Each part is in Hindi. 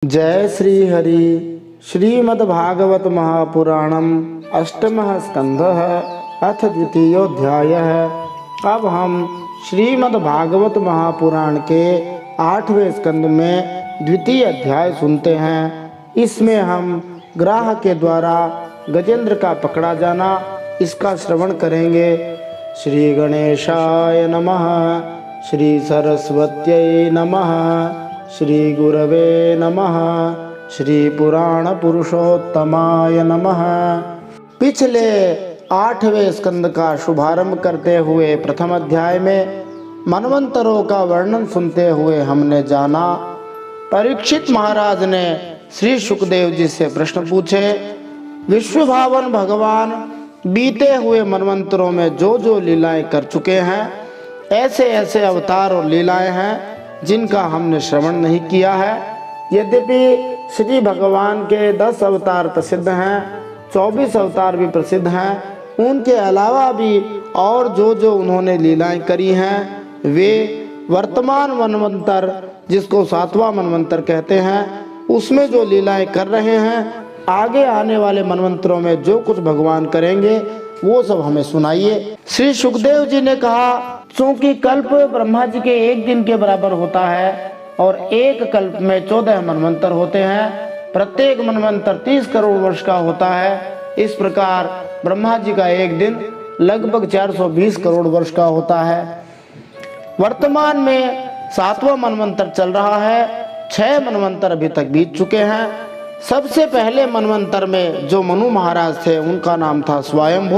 जय श्री हरि। श्रीमद्भागवत महापुराणम अष्टमः स्कंधः अथ द्वितीयोऽध्यायः। अब हम श्रीमद्भागवत महापुराण के 8वें स्कंद में द्वितीय अध्याय सुनते हैं। इसमें हम ग्राह के द्वारा गजेंद्र का पकड़ा जाना इसका श्रवण करेंगे। श्री गणेशाय नमः। श्री सरस्वत्यै नमः। श्री गुरवे नमः। श्री पुराण पुरुषोत्तमाय नमः। पिछले 8वें स्कंद का शुभारंभ करते हुए प्रथम अध्याय में मनवंतरों का वर्णन सुनते हुए हमने जाना। परीक्षित महाराज ने श्री सुखदेव जी से प्रश्न पूछे। विश्वभावन भगवान बीते हुए मनवंतरों में जो जो लीलाएं कर चुके हैं, ऐसे ऐसे अवतार और लीलाएं हैं जिनका हमने श्रवण नहीं किया है। यद्यपि श्री भगवान के 10 अवतार प्रसिद्ध हैं, 24 अवतार भी प्रसिद्ध हैं, उनके अलावा भी और जो जो उन्होंने लीलाएं करी हैं वे वर्तमान मनवंतर, जिसको 7वां मनवंतर कहते हैं, उसमें जो लीलाएं कर रहे हैं, आगे आने वाले मनवंतरों में जो कुछ भगवान करेंगे वो सब हमें सुनाइए। श्री सुखदेव जी ने कहा, चूंकि कल्प ब्रह्मा जी के एक दिन के बराबर होता है और एक कल्प में 14 मनवंतर होते हैं, प्रत्येक मनवंतर 30 करोड़ वर्ष का होता है। इस प्रकार ब्रह्मा जी का एक दिन लगभग 420 करोड़ वर्ष का होता है। वर्तमान में 7वां मनवंतर चल रहा है। 6 मनवंतर अभी तक बीत चुके हैं। सबसे पहले मनवंतर में जो मनु महाराज थे उनका नाम था स्वयंभू।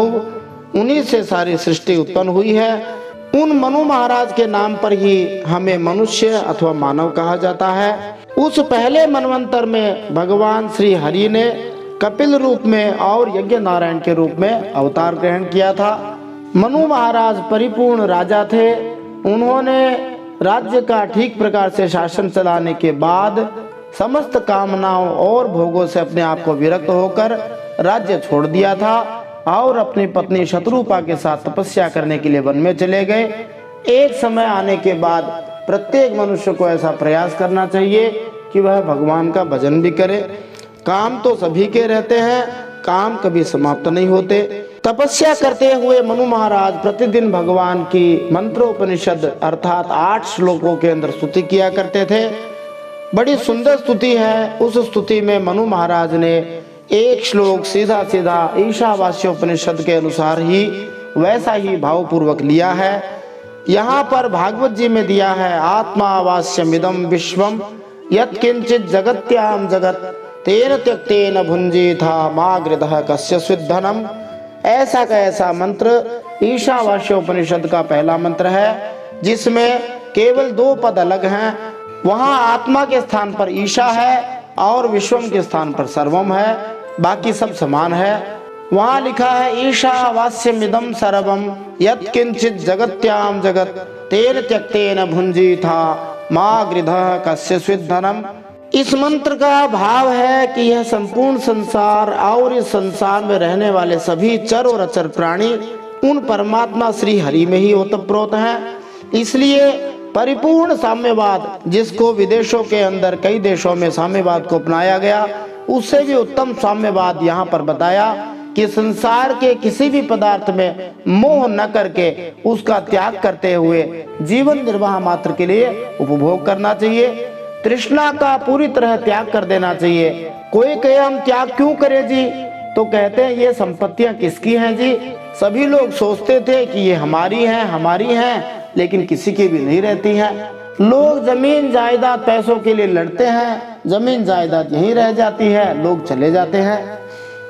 उन्हीं से सारी सृष्टि उत्पन्न हुई है। उन मनु महाराज के नाम पर ही हमें मनुष्य अथवा मानव कहा जाता है। उस पहले मनवंतर में भगवान श्री हरि ने कपिल रूप में और यज्ञ नारायण के रूप में अवतार ग्रहण किया था। मनु महाराज परिपूर्ण राजा थे। उन्होंने राज्य का ठीक प्रकार से शासन चलाने के बाद समस्त कामनाओं और भोगों से अपने आप को विरक्त होकर राज्य छोड़ दिया था और अपनी पत्नी शत्रुपा के साथ तपस्या करने के लिए वन में चले गए। एक समय आने के बाद प्रत्येक मनुष्य को ऐसा प्रयास करना चाहिए कि वह भगवान का भजन भी करे। काम तो सभी के रहते हैं, काम कभी समाप्त नहीं होते। तपस्या करते हुए मनु महाराज प्रतिदिन भगवान की मंत्रोपनिषद अर्थात 8 श्लोकों के अंदर स्तुति किया करते थे। बड़ी सुंदर स्तुति है। उस स्तुति में मनु महाराज ने एक श्लोक सीधा सीधा ईशावास्योपनिषद के अनुसार ही वैसा ही भावपूर्वक लिया है। यहाँ पर भागवत जी में दिया है, आत्मावास्यमिदं विश्वम यत्किंचित जगत्याम जगत तेन त्यक्तेन भुंजीथा मा गृधः कस्य स्विद्धनम। ऐसा का ऐसा मंत्र ईशावास्योपनिषद का पहला मंत्र है, जिसमें केवल 2 पद अलग हैं। वहाँ आत्मा के स्थान पर ईशा है और विश्वम के स्थान पर सर्वम है, बाकी सब समान है। वहाँ लिखा है, ईशावास्यमिदं सर्वम यत्किंचित जगत्याम जगत तेन त्यक्तेन भुंजीथा मा गृधः कस्य स्विद्धनम। इस मंत्र का भाव है कि यह संपूर्ण संसार और इस संसार में रहने वाले सभी चर और अचर प्राणी उन परमात्मा श्री हरि में ही ओतप्रोत हैं। इसलिए परिपूर्ण साम्यवाद, जिसको विदेशों के अंदर कई देशों में साम्यवाद को अपनाया गया, उससे भी उत्तम साम्यवाद यहाँ पर बताया कि संसार के किसी भी पदार्थ में मोह न करके उसका त्याग करते हुए जीवन निर्वाह मात्र के लिए उपभोग करना चाहिए। तृष्णा का पूरी तरह त्याग कर देना चाहिए। कोई कहे हम त्याग क्यों करें जी, तो कहते हैं ये संपत्तियां किसकी हैं जी। सभी लोग सोचते थे कि ये हमारी हैं, लेकिन किसी की भी नहीं रहती हैं। लोग जमीन जायदाद पैसों के लिए लड़ते हैं, जमीन जायदाद यहीं रह जाती है, लोग चले जाते हैं।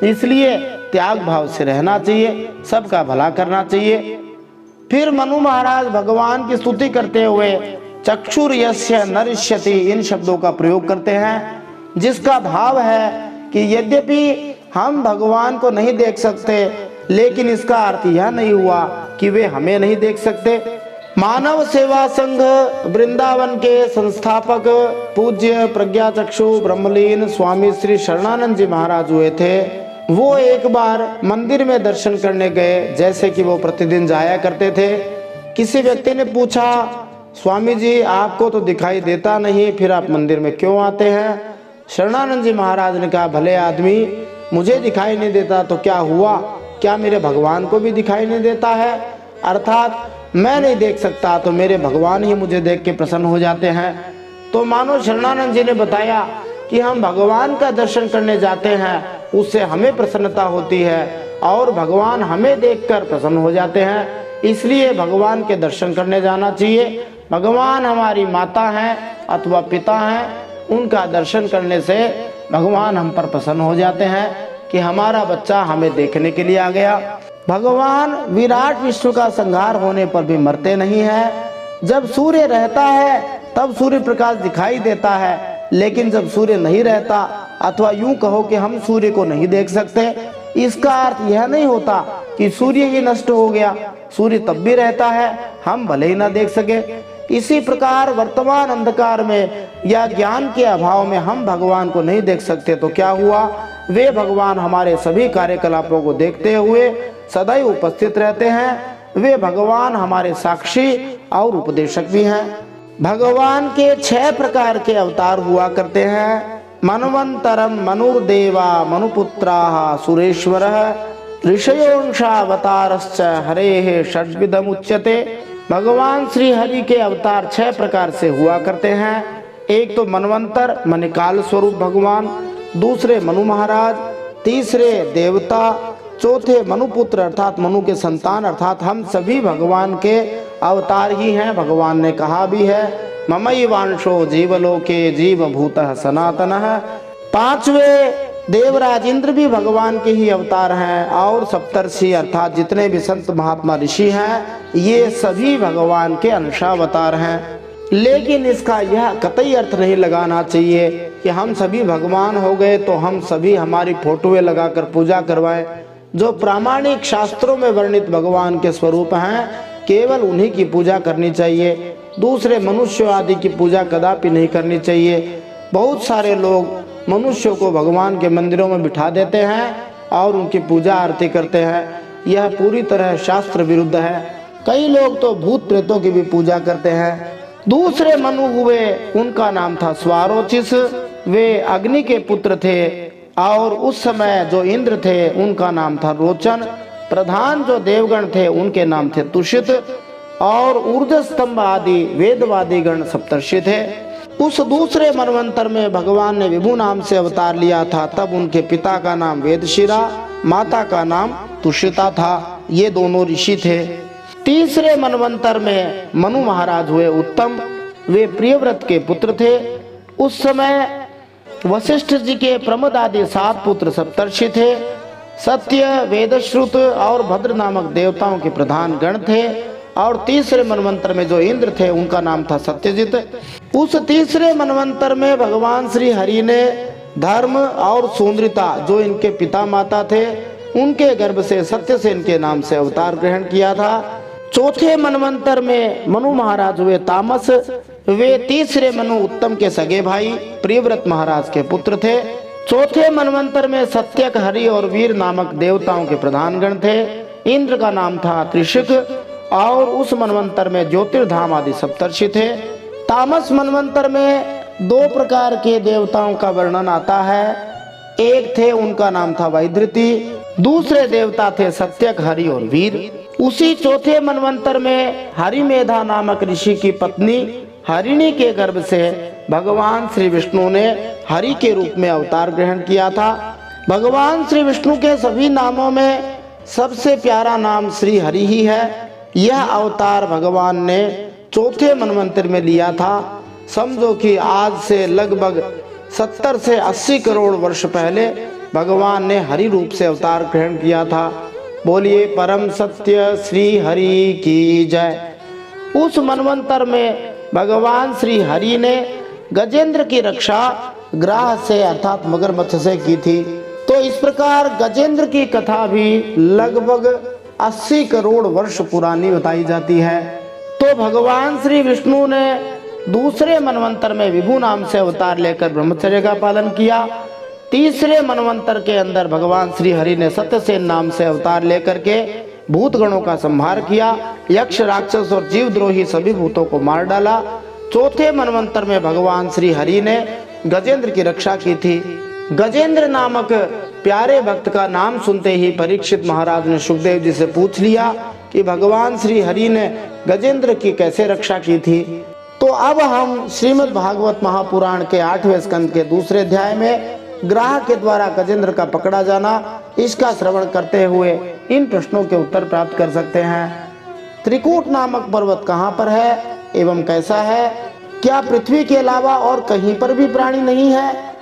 इसलिए त्याग भाव से रहना चाहिए, सबका भला करना चाहिए। फिर मनु महाराज भगवान की स्तुति करते हुए चक्षुर्यस्य नरिष्यति इन शब्दों का प्रयोग करते हैं, जिसका भाव है कि यद्यपि हम भगवान को नहीं देख सकते, लेकिन इसका अर्थ यह नहीं हुआ कि वे हमें नहीं देख सकते। मानव सेवा संघ वृंदावन के संस्थापक पूज्य प्रज्ञाचक्षु ब्रह्मलीन स्वामी श्री शरणानंद जी महाराज हुए थे। वो एक बार मंदिर में दर्शन करने गए, जैसे कि वो प्रतिदिन जाया करते थे। किसी व्यक्ति ने पूछा, स्वामी जी आपको तो दिखाई देता नहीं, फिर आप मंदिर में क्यों आते हैं? शरणानंद जी महाराज ने कहा, भले आदमी, मुझे दिखाई नहीं देता तो क्या हुआ, क्या मेरे भगवान को भी दिखाई नहीं देता है? अर्थात मैं नहीं देख सकता तो मेरे भगवान ही मुझे देख के प्रसन्न हो जाते हैं। तो मानो शरणानंद जी ने बताया कि हम भगवान का दर्शन करने जाते हैं, उससे हमें प्रसन्नता होती है और भगवान हमें देखकर प्रसन्न हो जाते हैं। इसलिए भगवान के दर्शन करने जाना चाहिए। भगवान हमारी माता हैं अथवा पिता हैं, उनका दर्शन करने से भगवान हम पर प्रसन्न हो जाते हैं कि हमारा बच्चा हमें देखने के लिए आ गया। भगवान विराट विष्णु का संहार होने पर भी मरते नहीं हैं। जब सूर्य रहता है तब सूर्य प्रकाश दिखाई देता है, लेकिन जब सूर्य नहीं रहता अथवा यूं कहो कि हम सूर्य को नहीं देख सकते, इसका अर्थ यह नहीं होता कि सूर्य ही नष्ट हो गया। सूर्य तब भी रहता है, हम भले ही ना देख सके। इसी प्रकार वर्तमान अंधकार में या ज्ञान के अभाव में हम भगवान को नहीं देख सकते तो क्या हुआ, वे भगवान हमारे सभी कार्यकलापों को देखते हुए सदैव उपस्थित रहते हैं। वे भगवान हमारे साक्षी और उपदेशक भी हैं। भगवान के 6 प्रकार के अवतार हुआ करते हैं। मनवंतरम मनुर्देवा मनुपुत्राः सुरेश्वरः ऋषयोंशावतारश्च हरेः षड्विधम् उच्यते। भगवान श्री हरि के अवतार 6 प्रकार से हुआ करते हैं। एक तो मनवंतर माने काल स्वरूप भगवान, दूसरे मनु महाराज, तीसरे देवता, चौथे मनुपुत्र अर्थात मनु के संतान अर्थात हम सभी भगवान के अवतार ही हैं। भगवान ने कहा भी है, ममैवांशो जीवलोके जीवभूतः सनातनः। 5वें देवराज इंद्र भी भगवान के ही अवतार हैं और सप्तर्षि अर्थात जितने भी संत महात्मा ऋषि हैं, ये सभी भगवान के अंशावतार हैं। लेकिन इसका यह कतई अर्थ नहीं लगाना चाहिए कि हम सभी भगवान हो गए तो हम सभी हमारी फोटोएं लगाकर पूजा करवाएं। जो प्रामाणिक शास्त्रों में वर्णित भगवान के स्वरूप हैं, केवल उन्हीं की पूजा करनी चाहिए। दूसरे मनुष्य आदि की पूजा कदापि नहीं करनी चाहिए। बहुत सारे लोग मनुष्यों को भगवान के मंदिरों में बिठा देते हैं और उनकी पूजा आरती करते हैं। यह पूरी तरह शास्त्र विरुद्ध है। कई लोग तो भूत प्रेतों की भी पूजा करते हैं। दूसरे मनु हुए, उनका नाम था स्वारोचिस। वे अग्नि के पुत्र थे और उस समय जो इंद्र थे उनका नाम था रोचन। प्रधान जो देवगण थे उनके नाम थे तुषित और ऊर्ध्व स्तंभ आदि वेदवादी गण सप्तर्षि थे। उस दूसरे मनवंतर में भगवान ने विभु नाम से अवतार लिया था। तब उनके पिता का नाम वेदशिरा, माता का नाम तुषिता था। ये दोनों ऋषि थे। तीसरे मनवंतर में मनु महाराज हुए उत्तम। वे प्रियव्रत के पुत्र थे। उस समय वशिष्ठ जी के प्रमद आदि 7 पुत्र सप्तर्षि थे। सत्य, वेदश्रुत और भद्र नामक देवताओं के प्रधान गण थे। और तीसरे मनवंतर में जो इंद्र थे उनका नाम था सत्यजित। उस तीसरे मनवंतर में भगवान श्री हरि ने धर्म और सुंदरता जो इनके पिता माता थे उनके गर्भ से सत्यसेन के नाम से अवतार ग्रहण किया था। चौथे मनवंतर में मनु महाराज हुए तामस। वे तीसरे मनु उत्तम के सगे भाई प्रियव्रत महाराज के पुत्र थे। चौथे मनवंतर में सत्यक, हरि और वीर नामक देवताओं के प्रधान गण थे। इंद्र का नाम था त्रिशिक और उस मनवंतर में ज्योतिर्धाम आदि सप्तर्षि थे। तामस मनवंतर में 2 प्रकार के देवताओं का वर्णन आता है। एक थे उनका नाम था वैद्रति, दूसरे देवता थे सत्यक, हरि और वीर। उसी चौथे मनवंतर में हरिमेधा नामक ऋषि की पत्नी हरिणी के गर्भ से भगवान श्री विष्णु ने हरि के रूप में अवतार ग्रहण किया था। भगवान श्री विष्णु के सभी नामों में सबसे प्यारा नाम श्री हरि ही है। यह अवतार भगवान ने चौथे मनवंतर में लिया था। समझो कि आज से लगभग 70 से 80 करोड़ वर्ष पहले भगवान ने हरि रूप से अवतार ग्रहण किया था। बोलिए परम सत्य श्री हरि की जय। उस मनवंतर में भगवान श्री हरि ने गजेंद्र की रक्षा ग्राह से अर्थात मगरमच्छ से की थी। तो इस प्रकार गजेंद्र की कथा भी लगभग 80 करोड़ वर्ष पुरानी बताई जाती है। तो भगवान श्री विष्णु ने दूसरे मनवंतर में विभु नाम से अवतार लेकर ब्रह्मचर्य का पालन किया। तीसरे मनवंतर के अंदर भगवान श्री हरि ने सत्यसेन नाम से अवतार लेकर के भूत गणों का संहार किया। यक्ष, राक्षस और जीवद्रोही सभी भूतों को मार डाला। चौथे मनवंतर में भगवान श्री हरि ने गजेंद्र की रक्षा की थी। गजेंद्र नामक प्यारे भक्त का नाम सुनते ही परीक्षित महाराज ने सुखदेव जी से पूछ लिया कि भगवान श्री हरि ने गजेंद्र की कैसे रक्षा की थी। तो अब हम श्रीमद् भागवत महापुराण के 8वें स्कंद के दूसरे अध्याय में ग्राह के द्वारा गजेंद्र का पकड़ा जाना, इसका श्रवण करते हुए इन प्रश्नों के उत्तर प्राप्त कर सकते हैं। त्रिकूट नामक पर्वत कहाँ पर है एवं कैसा है? क्या पृथ्वी के अलावा और कहीं पर भी प्राणी नहीं है?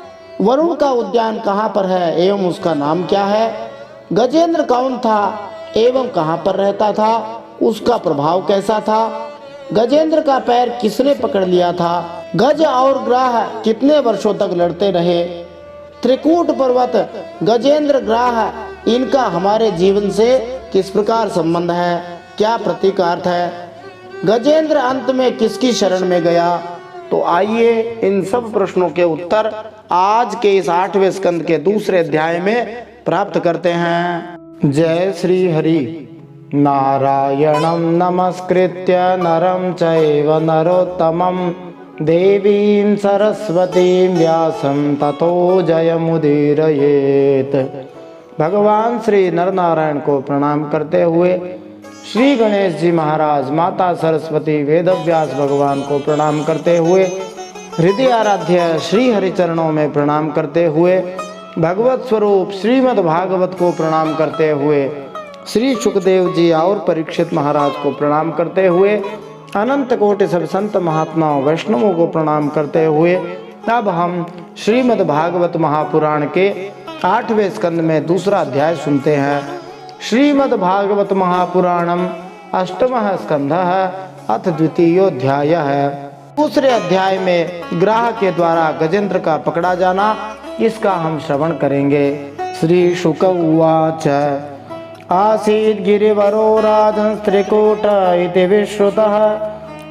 वरुण का उद्यान कहाँ पर है एवं उसका नाम क्या है? गजेंद्र कौन था एवं कहाँ पर रहता था? उसका प्रभाव कैसा था? गजेंद्र का पैर किसने पकड़ लिया था? गज और ग्राह कितने वर्षों तक लड़ते रहे? त्रिकूट पर्वत, गजेंद्र, ग्राह, इनका हमारे जीवन से किस प्रकार संबंध है? क्या प्रतीकार्थ है? गजेंद्र अंत में किसकी शरण में गया? तो आइए इन सब प्रश्नों के उत्तर आज के इस 8वें स्कंद के दूसरे अध्याय में प्राप्त करते हैं। जय श्री हरि। नारायणं नमस्कृत्य नरं चैव नरोत्तमं देवीं सरस्वतीं व्यासं ततो जयमुदीरयेत्। भगवान श्री नरनारायण को प्रणाम करते हुए श्री गणेश जी महाराज, माता सरस्वती, वेदव्यास भगवान को प्रणाम करते हुए, हृदय आराध्य श्री हरिचरणों में प्रणाम करते हुए, भगवत स्वरूप श्रीमद् भागवत को प्रणाम करते हुए, श्री सुखदेव जी और परीक्षित महाराज को प्रणाम करते हुए, अनंत कोटि सब संत महात्माओं वैष्णवों को प्रणाम करते हुए अब हम श्रीमद् भागवत महापुराण के 8वें स्कंद में दूसरा अध्याय सुनते हैं। श्रीमद् भागवत महापुराणम अष्टमः स्कंधः अथ द्वितीयोऽध्याय है। दूसरे अध्याय में ग्राह के द्वारा गजेंद्र का पकड़ा जाना, इसका हम श्रवण करेंगे। श्री शुक उवाच आसीत् गिरिवरो राजन्स्त्रिकूट इति विश्रुतः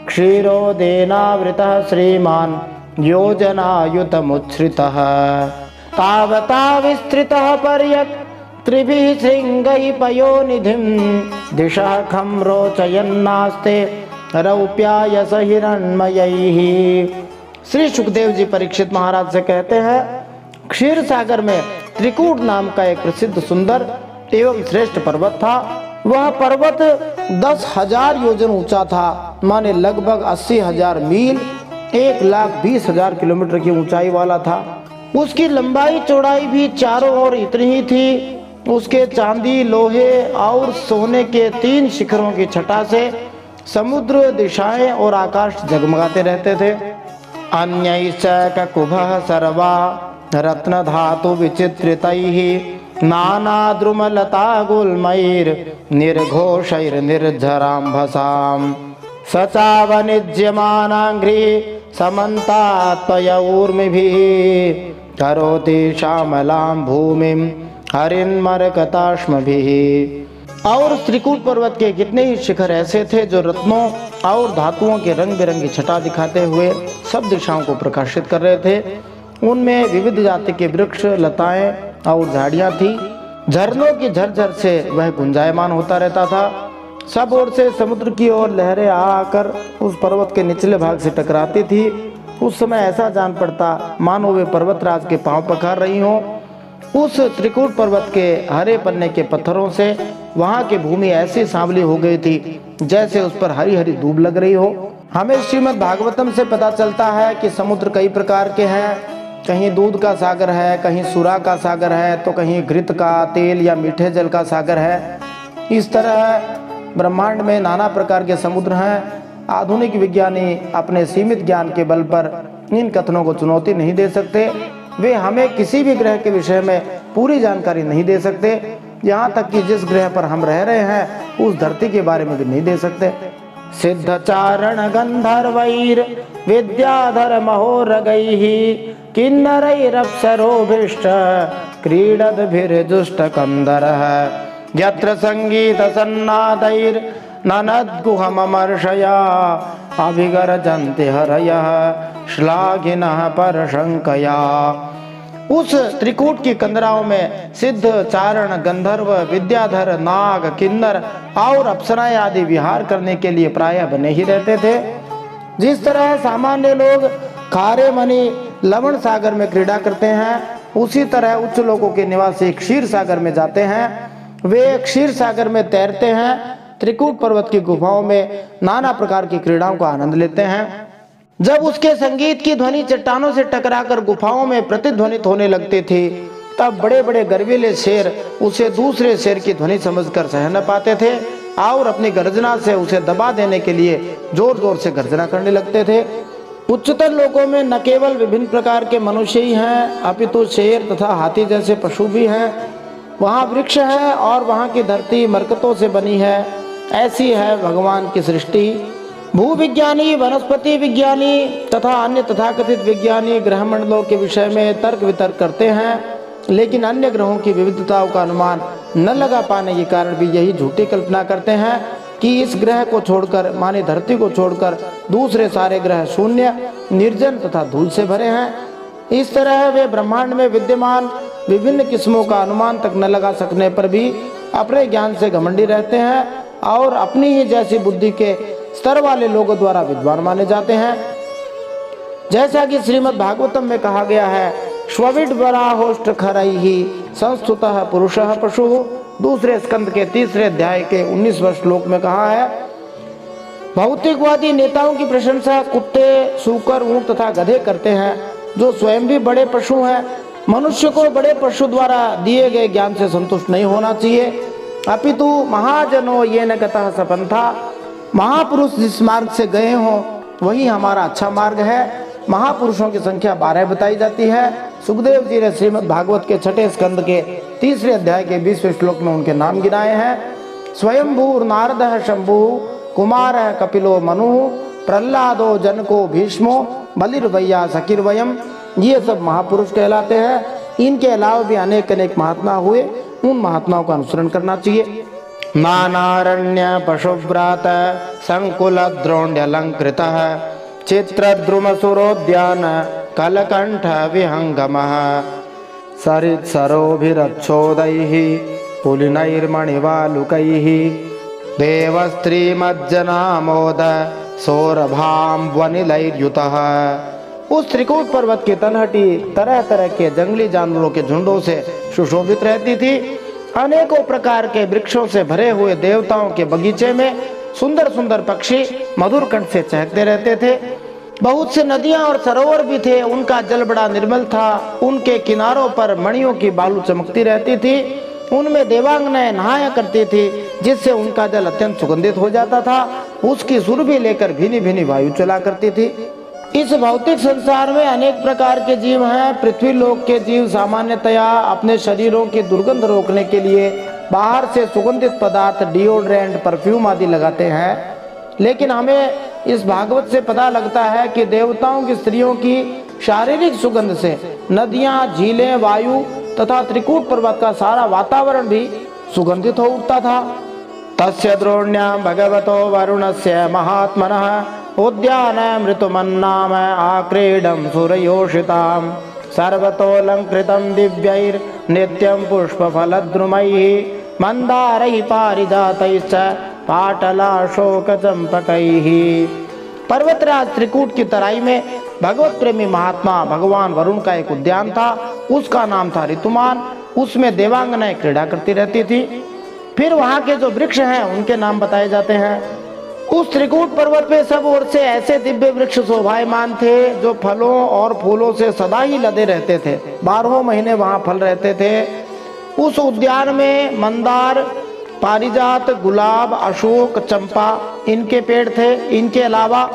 क्षीरोदेनावृतः श्रीमान् योजनायुतमुच्छ्रितः तावता विस्तृतः पर्यक् त्रिभिः शृङ्गैः पयोनिधिं दिशः खं रोचयन्नास्ते रौप्यायस हिरण्मयैः। श्री सुखदेव जी परीक्षित महाराज से कहते हैं, क्षीर सागर में त्रिकूट नाम का एक प्रसिद्ध सुंदर एवं श्रेष्ठ पर्वत था। वह पर्वत 10,000 योजन ऊंचा था, माने लगभग 80,000 मील, 1,20,000 किलोमीटर की ऊंचाई वाला था। उसकी लंबाई चौड़ाई भी चारों ओर इतनी ही थी। उसके चांदी, लोहे और सोने के 3 शिखरों की छटा से समुद्र, दिशाएं और आकाश जगमगाते रहते थे। अन्यैश्च ककुभः सर्वा रत्न धातु विचित्रितैः नानाद्रुमलता गुल्मैर् निर्घोषैर्निर्झराम्भसाम् सचावनिज्यमानाङ्घ्रि समन्तात्पयऊर्मिभिः करोति श्यामलां भूमिं हरिन्मरकताश्मभिः। और त्रिकूट पर्वत के कितने ही शिखर ऐसे थे जो रत्नों और धातुओं के रंग बिरंगी छटा दिखाते हुए सब दिशाओं को प्रकाशित कर रहे थे। उनमें विविध जाति के वृक्ष, लताएं और झाड़ियां थी। झरनों की झरझर से वह गुंजायमान होता रहता था। सब ओर से समुद्र की ओर लहरें आकर उस पर्वत के निचले भाग से टकराती थी। उस समय ऐसा जान पड़ता मानो वे पर्वतराज के पांव पखार रही हों। उस त्रिकूट पर्वत के हरे पन्ने के पत्थरों से वहां की भूमि ऐसी सांवली हो गई थी जैसे उस पर हरी हरी धूप लग रही हो। हमें श्रीमद् भागवतम से पता चलता है कि समुद्र कई प्रकार के हैं। कहीं दूध का सागर है, कहीं सुरा का सागर है, तो कहीं घृत का, तेल या मीठे जल का सागर है। इस तरह ब्रह्मांड में नाना प्रकार के समुद्र हैं। आधुनिक विज्ञानी अपने सीमित ज्ञान के बल पर इन कथनों को चुनौती नहीं दे सकते। वे हमें किसी भी ग्रह के विषय में पूरी जानकारी नहीं दे सकते, यहाँ तक कि जिस ग्रह पर हम रह रहे हैं उस धरती के बारे में भी नहीं दे सकते। सिद्धचारण गंधर्वैर विद्याधर महोरगैः किन्नरैरप्सरोभिष्ट क्रीडद्भिर्जुष्ट कंदरः यत्र संगीत सन्नादैर ननद्गुहममर्षया अभिगर्जन्ति हरयः श्लाघिनः परशंकया। उस त्रिकूट की कंदराओं में सिद्ध, चारण, गंधर्व, विद्याधर, नाग, किन्नर और अप्सराएं आदि विहार करने के लिए प्रायः बने ही रहते थे। जिस तरह सामान्य लोग खारे मणि, लवण सागर में क्रीड़ा करते हैं, उसी तरह उच्च लोकों के निवासी क्षीर सागर में जाते हैं। वे क्षीर सागर में तैरते हैं, त्रिकूट पर्वत की गुफाओं में नाना प्रकार की क्रीड़ाओं का आनंद लेते हैं। जब उसके संगीत की ध्वनि चट्टानों से टकराकर गुफाओं में प्रतिध्वनित होने लगती थी, तब बड़े बड़े गर्वीले शेर उसे दूसरे शेर की ध्वनि समझकर सह न पाते थे और अपनी गर्जना से उसे दबा देने के लिए जोर जोर से गर्जना करने लगते थे। उच्चतर लोकों में न केवल विभिन्न प्रकार के मनुष्य ही हैं, अपितु शेर तथा हाथी जैसे पशु भी हैं। वहाँ वृक्ष है और वहाँ की धरती मरकतों से बनी है। ऐसी है भगवान की सृष्टि। भूविज्ञानी, वनस्पति विज्ञानी तथा अन्य तथाकथित विज्ञानी ग्रह मंडलों के विषय में तर्क वितर्क करते हैं, लेकिन अन्य ग्रहों की विविधताओं का अनुमान न लगा पाने के कारण भी यही झूठी कल्पना करते हैं कि इस ग्रह को छोड़कर, माने धरती को छोड़कर, दूसरे सारे ग्रह शून्य, निर्जन तथा धूल से भरे हैं। इस तरह वे ब्रह्मांड में विद्यमान विभिन्न किस्मों का अनुमान तक न लगा सकने पर भी अपने ज्ञान से घमंडी रहते हैं और अपनी ही जैसी बुद्धि के स्तर वाले लोगों द्वारा विद्वान माने जाते हैं। जैसा कि श्रीमद् भागवतम में कहा गया है, श्वविड वराहोष्ट खरैहि संस्तुतः पुरुषः पशु, दूसरे स्कंद के 3 अध्याय के 19वें श्लोक में कहा है। भौतिकवादी नेताओं की प्रशंसा कुत्ते, सूकर, ऊंट तथा गधे करते हैं, जो स्वयं भी बड़े पशु हैं। मनुष्य को बड़े पशु द्वारा दिए गए ज्ञान से संतुष्ट नहीं होना चाहिए, अपितु महाजनो येन गतः सपन्था, महापुरुष जिस मार्ग से गए हों वही हमारा अच्छा मार्ग है। महापुरुषों की संख्या 12 बताई जाती है। सुखदेव जी ने श्रीमद् भागवत के 6 स्कंद के 3 अध्याय के 20वें श्लोक में उनके नाम गिनाए हैं। स्वयंभू नारद शंभु, कुमार कपिलो मनु, प्रहलादो जनको भीष्मो, बलिर्वैया सकीर्वयम, ये सब महापुरुष कहलाते हैं। इनके अलावा भी अनेक अनेक महात्मा हुए, उन महात्माओं का अनुसरण करना चाहिए। नानारण्य पशुव्रात संकुल द्रोण्यलंकृतः, चित्रद्रुमसुरोद्यान कलकंठ विहंगमः, सरित्सरोभिरच्छोदैः पुलिनैर्मणिवालुकैः, देवस्त्रीमज्जनामोद सौरभाम्बवनिलैर्युतः। उस त्रिकूट पर्वत की तलहटी तरह तरह के जंगली जानवरों के झुंडों से सुशोभित रहती थी। अनेकों प्रकार के वृक्षों से भरे हुए देवताओं के बगीचे में सुंदर सुंदर पक्षी मधुर कंठ से चहकते रहते थे। बहुत से नदियां और सरोवर भी थे, उनका जल बड़ा निर्मल था। उनके किनारों पर मणियों की बालू चमकती रहती थी। उनमें देवांगनाएं नहाया करती थी, जिससे उनका जल अत्यंत सुगंधित हो जाता था। उसकी सुरभि लेकर भीनी भीनी वायु चला करती थी। इस भौतिक संसार में अनेक प्रकार के जीव हैं। पृथ्वी लोक के जीव सामान्यतया अपने शरीरों की दुर्गंध रोकने के लिए बाहर से सुगंधित पदार्थ, डिओड्रेंट, परफ्यूम आदि लगाते हैं, लेकिन हमें इस भागवत से पता लगता है कि देवताओं की स्त्रियों की शारीरिक सुगंध से नदियां, झीलें, वायु तथा त्रिकूट पर्वत का सारा वातावरण भी सुगंधित हो उठता था। तस्य द्रोण्यां भगवतो वरुणस्य महात्मनः उद्यानमृतुमन्नाम आक्रीडं सुरयोषितां, सर्वतोऽलङ्कृतं दिव्यैर्नित्यं पुष्पफलद्रुमैः, मंदारैः पारिजातैश्च पाटलाशोकचंपकैः। पर्वतराज त्रिकूट की तराई में भगवत प्रेमी महात्मा भगवान वरुण का एक उद्यान था। उसका नाम था ऋतुमान। उसमें देवांगनाएं क्रीड़ा करती रहती थी। फिर वहाँ के जो वृक्ष हैं उनके नाम बताए जाते हैं। उस त्रिकूट पर्वत पे सब ओर से ऐसे दिव्य वृक्ष शोभायमान थे, जो फलों और फूलों से सदा ही लदे रहते थे। 12 महीने वहाँ फल रहते थे। उस उद्यान में मंदार, पारिजात, गुलाब, अशोक, चंपा इनके पेड़ थे। इनके अलावा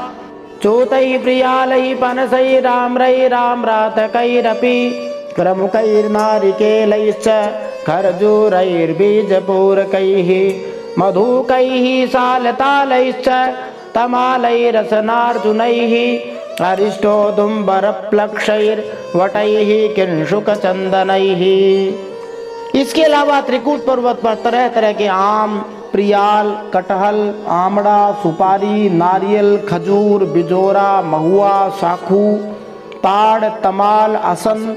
चोतई प्रियालई पनसई राम्रई राम्रातकैरपि क्रमुकैर्नारिकेलैश्च खर्जूरैर्बीजपूरकैः मधुकैः सालतालैश्च तमालैरसनार्जुनैः अरिष्टोदुम्बरप्लक्षैर्वटैः किंशुकचन्दनैः। इसके अलावा त्रिकूट पर्वत पर तरह तरह के आम, प्रियाल, कटहल, आमड़ा, सुपारी, नारियल, खजूर, बिजोरा, महुआ, साखू, ताड़, तमाल, असन,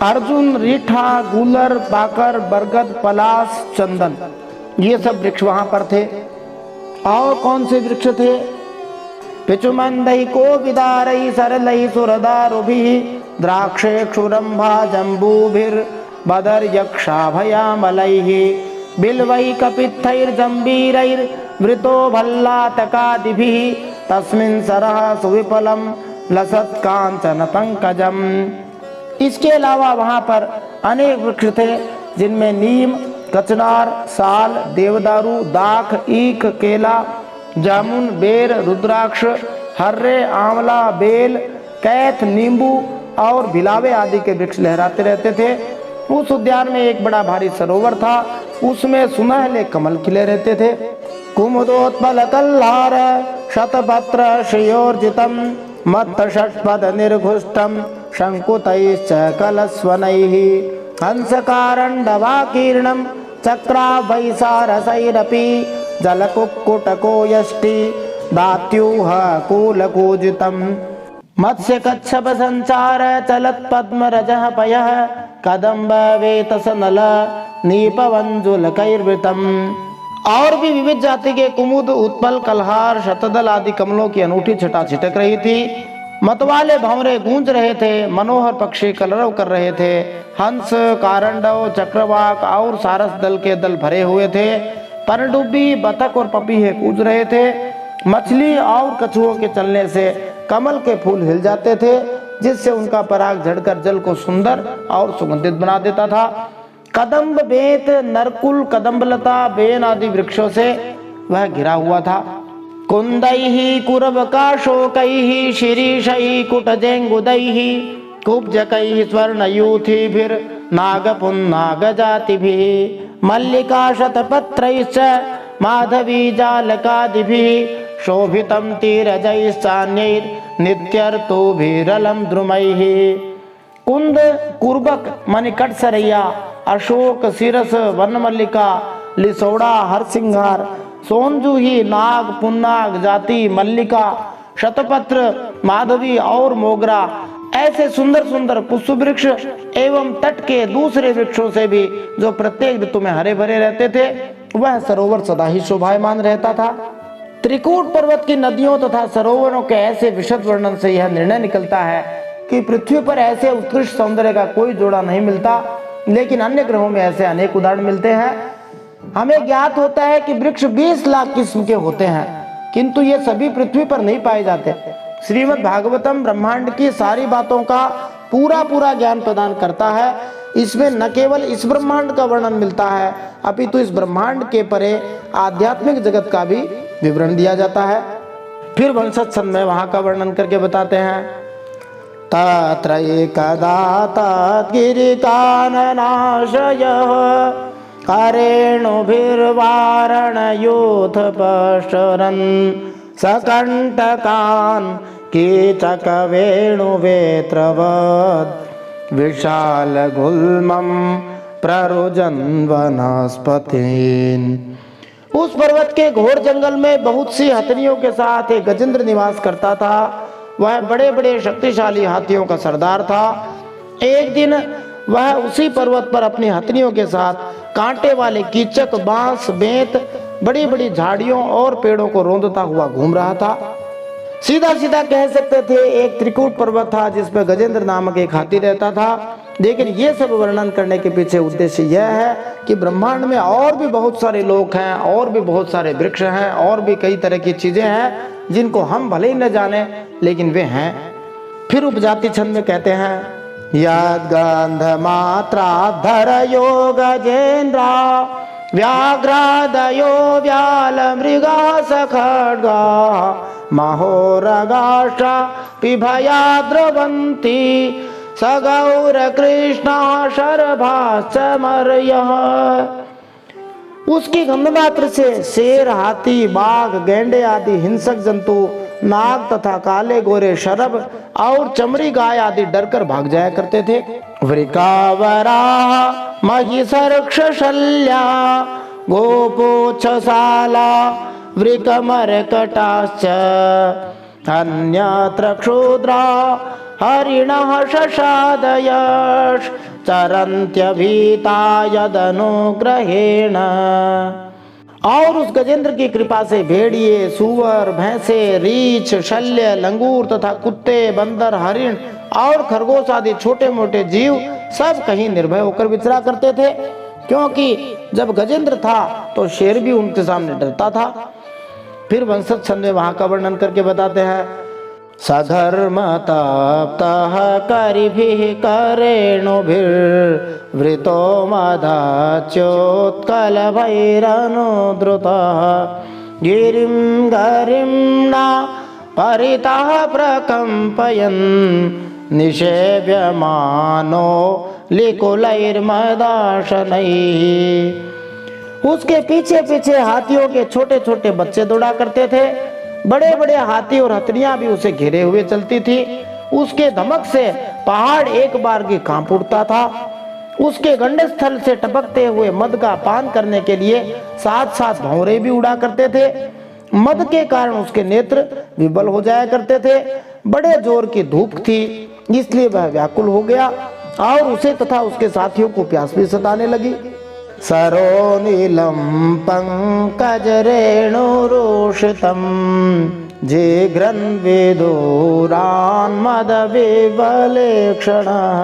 अर्जुन, रीठा, गूलर, बाकर, बरगद, पलास, चंदन, ये सब वृक्ष वहां पर थे। और कौन से वृक्ष थे? पिचुमंदई को विदारई सरलई सुरदारुभिः द्राक्षेक्षुरम्भा जम्बूभिर्बदर्यक्षाभयामलैः बिल्वैकपित्थैर्जम्बीरैर्वृतो भल्लातकादिभिः तस्मिन् सरः सुविपलम लसत् कांचन पंकजम। इसके अलावा वहाँ पर अनेक वृक्ष थे जिनमें नीम, कचनार, साल, देवदारू, दाख, ईख, केला, जामुन, बेर, रुद्राक्ष, हर्रे, आंवला, बेल, कैथ, नींबू और बिलावे आदि के वृक्ष लहराते रहते थे। उस उद्यान में एक बड़ा भारी सरोवर था, उसमें सुनहले कमल खिले रहते थे। कुमुदोत्पल कल्हार शतपत्र श्रियोर्जितम मत्त षट्पद निर्घुष्टम शंकुतैश्च कलस्वनैः हंसकारण्डवाकीर्णं चक्रावैसारसैरपि जलकुक्कुटको यष्टि दात्यूह कूलकूजितम् मत्स्य कच्छप संचार चलत पद्मरजः पयः कदम्ब वेतसनल नीपवंजुल कैर्वृतम्। और भी विविध जाति के कुमुद, उत्पल, कल्हार, शतदल आदि कमलों की अनूठी छटा छिटक रही थी। मतवाले भंवरे गूंज रहे थे, मनोहर पक्षी कलरव कर रहे थे, हंस, कारंडव, चक्रवाक और सारस दल के दल भरे हुए थे। पनडुब्बी, बतख और पपीहे कूद रहे थे। मछली और कछुओं के चलने से कमल के फूल हिल जाते थे, जिससे उनका पराग झड़कर जल को सुंदर और सुगंधित बना देता था। कदम्ब, बेत, नरकुल, कदम्बलता, बेन आदि वृक्षों से वह घिरा हुआ था। कुंदैहि कुरबकाशोकैहि शिरीषैहि कुटजेंगुदैहि कुब्जकैहि स्वर्णयूथिभिर् नागपुन्नागजातिभिः मल्लिका शतपत्रैश्च माधवी जालकादिभिः शोभितं तीरजैश्चान्यैर् नित्यर्तुभिरलं द्रुमैः। कुंद, कुर्बक माने कटसरैया, अशोक, सिरस, वनमल्लिका, लिसोड़ा, हरसिंगार, सोनजूही, नाग, पुन्नाग जाति, मल्लिका, शतपत्र, माधवी और मोगरा ऐसे सुंदर सुंदर पुष्प वृक्ष एवं तट के दूसरे वृक्षों से भी जो प्रत्येक ऋतु में हरे भरे रहते थे, वह सरोवर सदा ही शोभायमान रहता था। त्रिकूट पर्वत की नदियों तथा सरोवरों के ऐसे विशद वर्णन से यह निर्णय निकलता है कि पृथ्वी पर ऐसे उत्कृष्ट सौंदर्य का कोई जोड़ा नहीं मिलता, लेकिन अन्य ग्रहों में ऐसे अनेक उदाहरण मिलते हैं। हमें ज्ञात होता है कि वृक्ष 20 लाख किस्म के होते हैं, किंतु ये सभी पृथ्वी पर नहीं पाए जाते। श्रीमद् भागवतम ब्रह्मांड की सारी बातों का पूरा ज्ञान प्रदान करता है। इसमें न केवल इस ब्रह्मांड का वर्णन मिलता है, अपितु इस ब्रह्मांड के परे आध्यात्मिक जगत का भी विवरण दिया जाता है। फिर वंशज सन में वहां का वर्णन करके बताते हैं। तत्र एकदा तद्गिरिकाननाशयः करेणुभिर्वारणयोथपशरन् सकण्टकान् कीचकवेणुवेत्रवद् विशालगुल्मं प्ररुजन् वनस्पतीन्। उस पर्वत के घोर जंगल में बहुत सी हथनियों के साथ एक गजेंद्र निवास करता था। वह बड़े बड़े शक्तिशाली हाथियों का सरदार था। एक दिन वह उसी पर्वत पर अपनी हथनियों के साथ कांटे वाले कीचक, बांस, बेंत, बड़ी बड़ी झाड़ियों और पेड़ों को रौंदता हुआ घूम रहा था। सीधा सीधा कह सकते थे एक त्रिकूट पर्वत था जिसमें गजेंद्र नामक एक हाथी रहता था। लेकिन ये सब वर्णन करने के पीछे उद्देश्य यह है कि ब्रह्मांड में और भी बहुत सारे लोग हैं, और भी बहुत सारे वृक्ष हैं, और भी कई तरह की चीजें हैं जिनको हम भले ही न जाने, लेकिन वे हैं। फिर उपजाति छंद में कहते हैं, यद गंध मात्राधरयो गजेन्द्रा व्याघ्रादयो व्याल मृगा सखड्गा महोरगाष्टा पिभया द्रवन्ति सगौर कृष्णा शरभाश्च मर्यः। उसकी गंध मात्र से शेर, हाथी, बाघ, गैंडे आदि हिंसक जंतु, नाग तथा काले गोरे शरभ और चमड़ी गाय आदि डरकर भाग जाया करते थे। वृकावरा महिषर्क्षशल्या गोपोच्छसाला वृकमर्कटाश्च अन्यत्र क्षुद्रा हरिणः शशादयश् चरन्त्यभीता यदनुग्रहेण। और उस गजेंद्र की कृपा से भेड़िए, सूअर, भैंसे, रीछ, शल्य, लंगूर तथा कुत्ते, बंदर, हरिण और खरगोश आदि छोटे मोटे जीव सब कहीं निर्भय होकर विचरा करते थे, क्योंकि जब गजेंद्र था तो शेर भी उनके सामने डरता था। फिर वंशज छंद में वहां का वर्णन करके बताते हैं, सधर्म तप्तः करिभिः करेणुभिर्वृतो मदाच्योत्कलभैरनुद्रुतः गिरिं गरिं न परितः प्रकम्पयन् निषेव्यमानो लिकुलैर्मदाशनैः। उसके पीछे पीछे हाथियों के छोटे छोटे बच्चे दौड़ा करते थे, बड़े बड़े हाथी और हथनियां भी उसे घेरे हुए चलती थी। उसके धमक से पहाड़ एक बार की कांप उठता था। उसके गंडस्थल से टपकते हुए मद का पान करने के लिए साथ साथ भंवरे भी उड़ा करते थे। मद के कारण उसके नेत्र विबल हो जाया करते थे। बड़े जोर की धूप थी, इसलिए वह व्याकुल हो गया और उसे तथा उसके साथियों को प्यास भी सताने लगी। सरो नीलम पंकज रेणुरोषितम जिघ्रन विदुरान मद विबलेक्षणः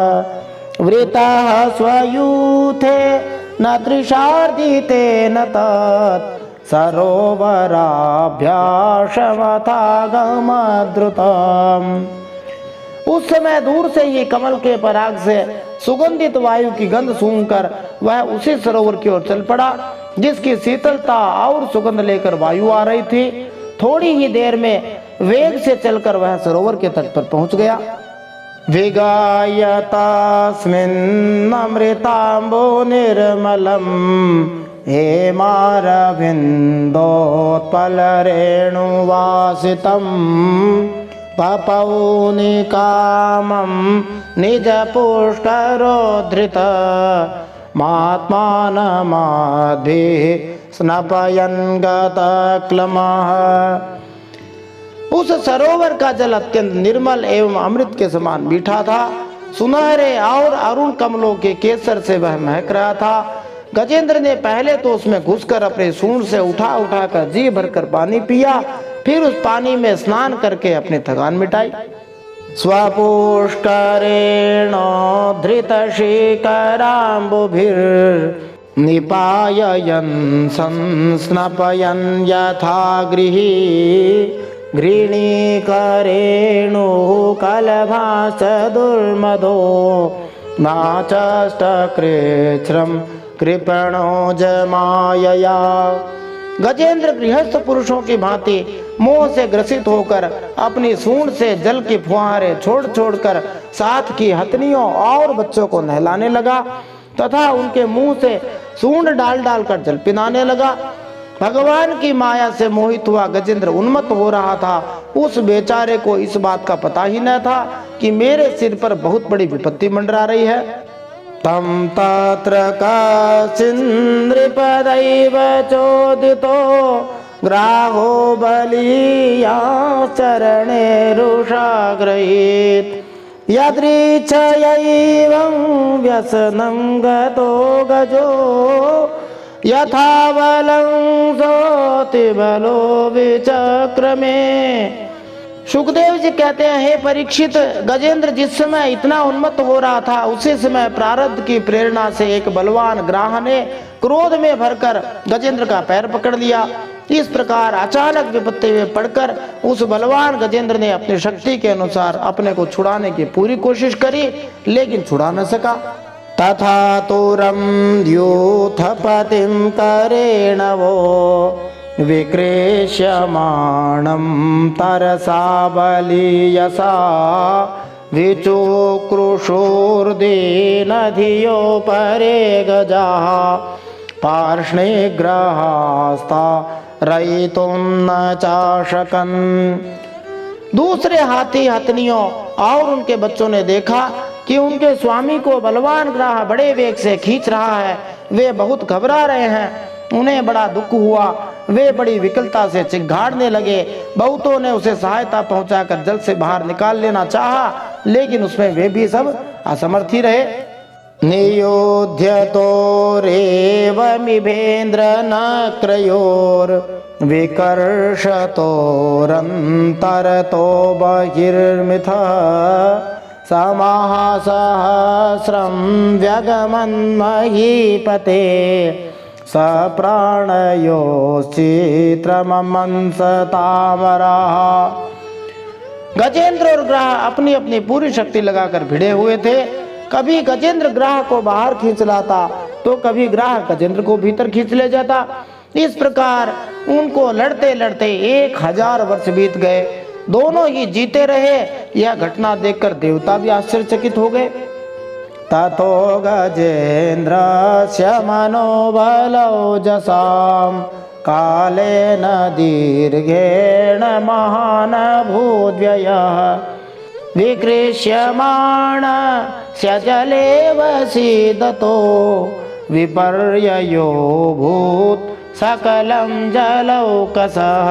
वृतः स्वयूथे न त्रिशार्दिते न तत् सरोवराभ्यासमथागमद्रुतम्। उस समय दूर से ही कमल के पराग से सुगंधित वायु की गंध सूंघकर वह उसी सरोवर की ओर चल पड़ा, जिसकी शीतलता और सुगंध लेकर वायु आ रही थी। थोड़ी ही देर में वेग से चलकर वह सरोवर के तट पर पहुंच गया। विगायतास्मिन्नमृताम्बो निर्मलम् हेमारविन्दोत्पलरेणुवासितम् पपौनिकामं निजपुष्करोद्धृत महात्मानमाद्भिः स्नपयन् गतक्लमः। उस सरोवर का जल अत्यंत निर्मल एवं अमृत के समान मीठा था। सुनहरे और अरुण कमलों के केसर से वह महक रहा था। गजेंद्र ने पहले तो उसमें घुसकर अपने सूंड से उठा उठा कर जी भरकर पानी पिया, फिर उस पानी में स्नान करके अपनी थकान मिटाई। स्वपुष्करेण धृतशिखराम्बुभिर्निपाययन् संस्नपयन् यथा गृही घृणीकरेणुः कलभाश्च दुर्मदो नाचष्टकृच्छ्रं कृपणो जमायया। गजेंद्र गृहस्थ पुरुषों की भांति मोह से ग्रसित होकर अपनी सूंड से जल की फुहारे छोड़ छोड़कर साथ की हथनियों और बच्चों को नहलाने लगा तथा उनके मुंह से सूंड डाल डाल कर जल पिलाने लगा। भगवान की माया से मोहित हुआ गजेंद्र उन्मत्त हो रहा था। उस बेचारे को इस बात का पता ही न था कि मेरे सिर पर बहुत बड़ी विपत्ति मंडरा रही है। तम तत्र कचिन्द्रिपदैव चोदितो ग्राहो बलीयाश्चरणे रुषाग्रहीत् यदृच्छयैवं व्यसनं गतो गजो यथा बलं सोति बलो विचक्रमे। सुखदेव जी कहते हैं, हे परीक्षित, गजेंद्र जिस समय इतना उन्मत्त हो रहा था उसी समय प्रारब्ध की प्रेरणा से एक बलवान ग्राह ने क्रोध में भरकर गजेंद्र का पैर पकड़ लिया। इस प्रकार अचानक विपत्ति में पड़कर उस बलवान गजेंद्र ने अपनी शक्ति के अनुसार अपने को छुड़ाने की पूरी कोशिश करी, लेकिन छुड़ा न सका। तथा तुरं द्यूथपतिं करेणवो विक्रेष्यमाणं तरसा बलीयसा विचोक्रुशोर्देन धियो परे गजाः पार्ष्णिग्रहास्ता रयितुं न चाशकन्। दूसरे हाथी हथनियों और उनके बच्चों ने देखा कि उनके स्वामी को बलवान ग्राह बड़े वेग से खींच रहा है। वे बहुत घबरा रहे हैं, उन्हें बड़ा दुख हुआ। वे बड़ी विकलता से चिघाड़ने लगे। बहुतों ने उसे सहायता पहुंचाकर जल से बाहर निकाल लेना चाहा, लेकिन उसमें वे भी सब असमर्थ ही रहे। नियोध्यतो रेवमिभेन्द्र नक्रयोर विकर्षतोरन्तरतो बहिर्मिथः समाहसहस्रं व्यगमन्महीपते स प्राणयोश्चित्रमंसतामरः। गजेंद्र और ग्राह अपनी अपनी पूरी शक्ति लगाकर भिड़े हुए थे। कभी गजेंद्र ग्राह को बाहर खींच लाता तो कभी ग्राह गजेंद्र को भीतर खींच ले जाता। इस प्रकार उनको लड़ते लड़ते 1000 वर्ष बीत गए। दोनों ही जीते रहे। यह घटना देखकर देवता भी आश्चर्यचकित हो गए। ततो गजेन्द्रस्य मनोबलौजसां कालेन दीर्घेण महान् भूद्व्ययः विकृष्यमाणस्य जले वसीदतो विपर्ययो भूत सकलं जलौकसः।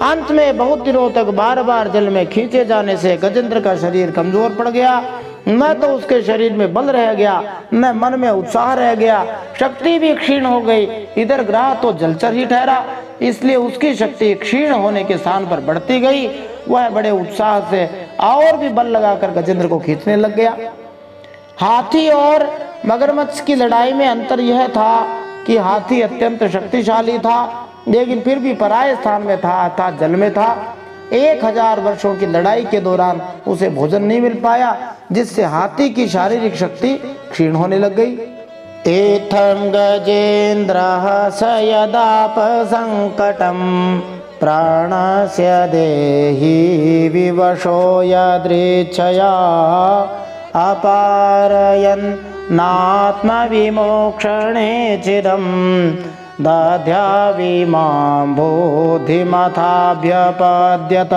अंत में बहुत दिनों तक बार बार जल में खींचे जाने से गजेंद्र का शरीर कमजोर पड़ गया। न तो उसके शरीर में बल रह गया, न मन में उत्साह रह गया, शक्ति भी क्षीण हो गई। इधर ग्राह तो जलचर ही ठहरा, इसलिए उसकी शक्ति क्षीण होने के स्थान पर बढ़ती गई। वह बड़े उत्साह से और भी बल लगाकर गजेंद्र को खींचने लग गया। हाथी और मगरमच्छ की लड़ाई में अंतर यह था कि हाथी अत्यंत शक्तिशाली था, लेकिन फिर भी पराये स्थान में था अर्थात जल में था। 1000 वर्षों की लड़ाई के दौरान उसे भोजन नहीं मिल पाया, जिससे हाथी की शारीरिक शक्ति क्षीण होने लग गई। एथं गजेन्द्रः स यदाप संकटं प्राणस्य देहि विवशो यदृच्छया अपारयन् नात्मविमोक्षणे चिरं दध्याविमां बोधिमथाभ्यपद्यत।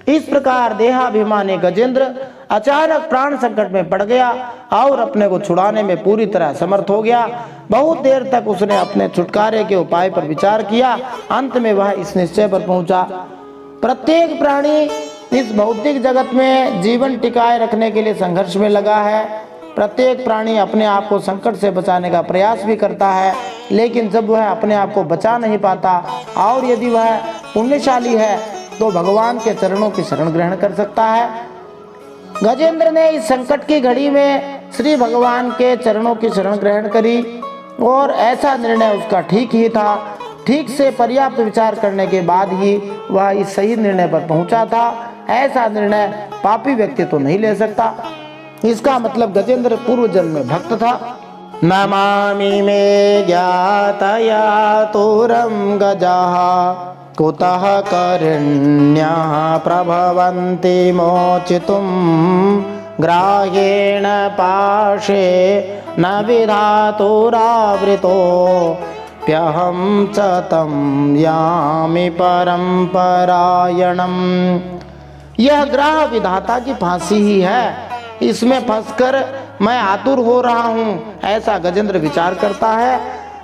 इस प्रकार देहाभिमानी गजेंद्र अचानक प्राण संकट में पड़ गया और अपने को छुड़ाने में पूरी तरह समर्थ हो गया। बहुत देर तक उसने अपने छुटकारे के उपाय पर विचार किया। अंत में वह इस निश्चय पर पहुंचा, प्रत्येक प्राणी इस भौतिक जगत में जीवन टिकाए रखने के लिए संघर्ष में लगा है। प्रत्येक प्राणी अपने आप को संकट से बचाने का प्रयास भी करता है, लेकिन जब वह अपने आप को बचा नहीं पाता और यदि वह पुण्यशाली है तो भगवान के चरणों की शरण ग्रहण कर सकता है। गजेंद्र ने इस संकट की घड़ी में श्री भगवान के चरणों की शरण ग्रहण करी और ऐसा निर्णय उसका ठीक ही था। ठीक से पर्याप्त विचार करने के बाद ही वह इस सही निर्णय पर पहुंचा था। ऐसा निर्णय पापी व्यक्ति तो नहीं ले सकता। इसका मतलब गजेंद्र पूर्व जन्म में भक्त था। नमामि मे ज्ञातया तुरं गजाः कुतः करिण्याः प्रभवन्ति मोचितुं ग्राह्येण पाशे न विधातुरावृतो प्यहं च तं यामि परम्परायणम्। यह ग्राह विधाता की फांसी ही है, इसमें फंसकर मैं आतुर हो रहा हूँ, ऐसा गजेंद्र विचार करता है।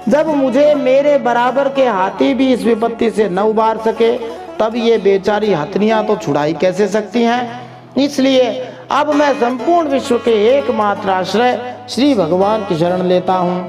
जब मुझे मेरे बराबर के हाथी भी इस विपत्ति से न उबार सके, तब ये बेचारी हथनियां तो छुड़ाई कैसे सकती हैं। इसलिए अब मैं संपूर्ण विश्व के एकमात्र आश्रय श्री भगवान की शरण लेता हूँ।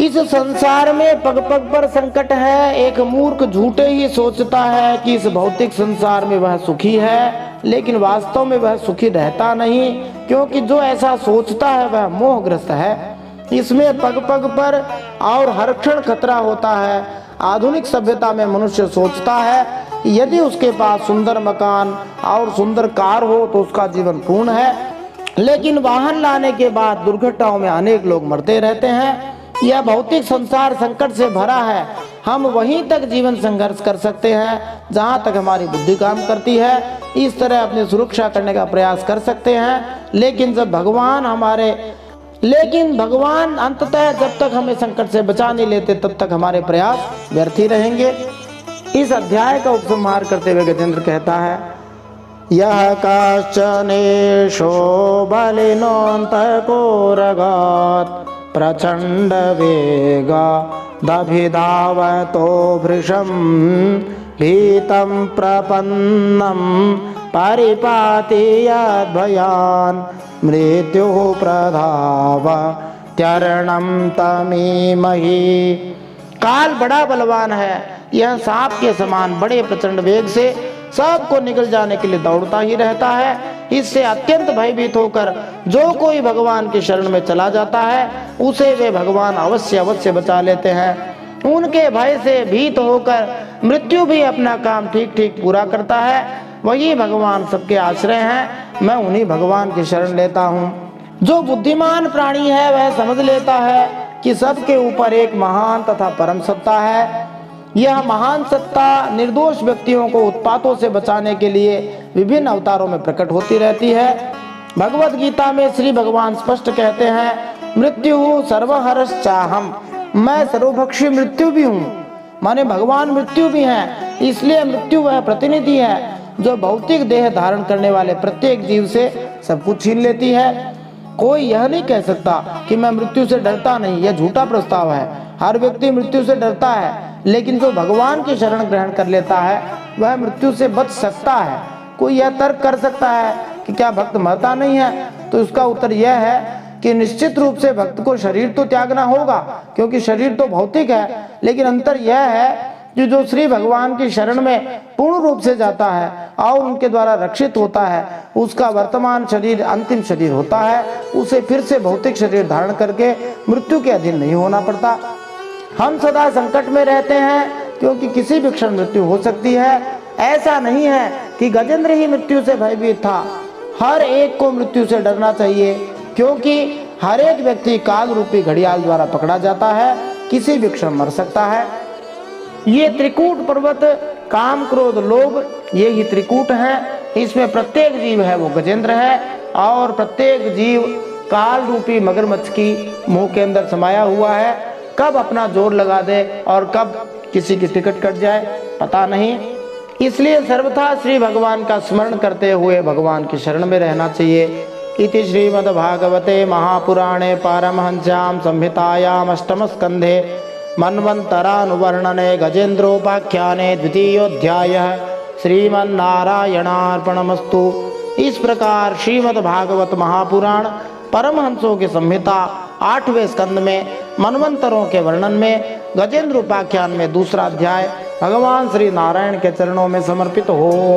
इस संसार में पग पग पर संकट है। एक मूर्ख झूठे ही सोचता है कि इस भौतिक संसार में वह सुखी है, लेकिन वास्तव में वह सुखी रहता नहीं, क्योंकि जो ऐसा सोचता है वह मोहग्रस्त है। इसमें पग पग पर और हर क्षण खतरा होता है। आधुनिक सभ्यता में मनुष्य सोचता है कि यदि उसके पास सुंदर मकान और सुंदर कार हो तो उसका जीवन पूर्ण है, लेकिन वाहन लाने के बाद दुर्घटनाओं में अनेक लोग मरते रहते हैं। यह भौतिक संसार संकट से भरा है। हम वहीं तक जीवन संघर्ष कर सकते हैं जहां तक हमारी बुद्धि काम करती है। इस तरह अपनी सुरक्षा करने का प्रयास कर सकते हैं, लेकिन भगवान अंततः जब तक हमें संकट से बचा नहीं लेते तब तक हमारे प्रयास व्यर्थ ही रहेंगे। इस अध्याय का उपसंहार करते हुए गजेंद्र कहता है, यह काश्चनेशो बलिनोऽन्तकोरगात् प्रचंड वेगा दभिधावतो भृशं भीतं प्रपन्नं परिपाति यद्भयान् मृत्युः प्रधाव त्यरणं तमीमहि। काल बड़ा बलवान है। यह सांप के समान बड़े प्रचंड वेग से सबको निकल जाने के लिए दौड़ता ही रहता है। इससे अत्यंत भयभीत होकर जो कोई भगवान की शरण में चला जाता है उसे वे भगवान अवश्य अवश्य बचा लेते हैं। उनके भय से भीत होकर मृत्यु भी अपना काम ठीक ठीक पूरा करता है। वही भगवान सबके आश्रय हैं। मैं उन्हीं भगवान की शरण लेता हूँ। जो बुद्धिमान प्राणी है वह समझ लेता है कि सबके ऊपर एक महान तथा परम सत्ता है। यह महान सत्ता निर्दोष व्यक्तियों को उत्पातों से बचाने के लिए विभिन्न अवतारों में प्रकट होती रहती है। भगवत गीता में श्री भगवान स्पष्ट कहते हैं, मृत्यु सर्वहरश्चाहम, मैं सर्वभक्षी मृत्यु भी हूँ। माने भगवान मृत्यु भी हैं, इसलिए मृत्यु वह प्रतिनिधि है जो भौतिक देह धारण करने वाले प्रत्येक जीव से सब कुछ छीन लेती है। कोई यह नहीं कह सकता कि मैं मृत्यु से डरता नहीं, यह झूठा प्रस्ताव है। हर व्यक्ति मृत्यु से डरता है, लेकिन जो भगवान की शरण ग्रहण कर लेता है वह मृत्यु से बच सकता है। कोई यह तर्क कर सकता है कि क्या भक्त मरता नहीं है, तो इसका उत्तर यह है कि निश्चित रूप से भक्त को शरीर तो त्यागना होगा, क्योंकि शरीर तो भौतिक है। लेकिन अंतर यह है कि जो श्री भगवान की शरण में पूर्ण रूप से जाता है और उनके द्वारा रक्षित होता है, उसका वर्तमान शरीर अंतिम शरीर होता है। उसे फिर से भौतिक शरीर धारण करके मृत्यु के अधीन नहीं होना पड़ता। हम सदा संकट में रहते हैं क्योंकि किसी भी क्षण मृत्यु हो सकती है। ऐसा नहीं है कि गजेंद्र ही मृत्यु से भयभीत था। हर एक को मृत्यु से डरना चाहिए, क्योंकि हर एक व्यक्ति काल रूपी घड़ियाल द्वारा पकड़ा जाता है, किसी भी क्षण मर सकता है। ये त्रिकूट पर्वत काम क्रोध लोभ, ये ही त्रिकूट है। इसमें प्रत्येक जीव है वो गजेंद्र है, और प्रत्येक जीव काल रूपी मगरमच्छ की मुंह के अंदर समाया हुआ है। कब अपना जोर लगा दे और कब किसी की टिकट कट जाए पता नहीं। इसलिए सर्वथा श्री भगवान का स्मरण करते हुए भगवान की शरण में रहना चाहिए। इति श्रीमद्भागवते महापुराणे पारमहंस्यां संहितायाम् अष्टम स्कंधे मन्वन्तरानुवर्णने गजेंद्रोपाख्याने द्वितीयोऽध्यायः। श्रीमन्नारायणार्पणमस्तु। इस प्रकार श्रीमद्भागवत महापुराण परमहंसों की संहिता 8वें स्कंद में मनवंतरों के वर्णन में गजेंद्र उपाख्यान में दूसरा अध्याय भगवान श्री नारायण के चरणों में समर्पित हो।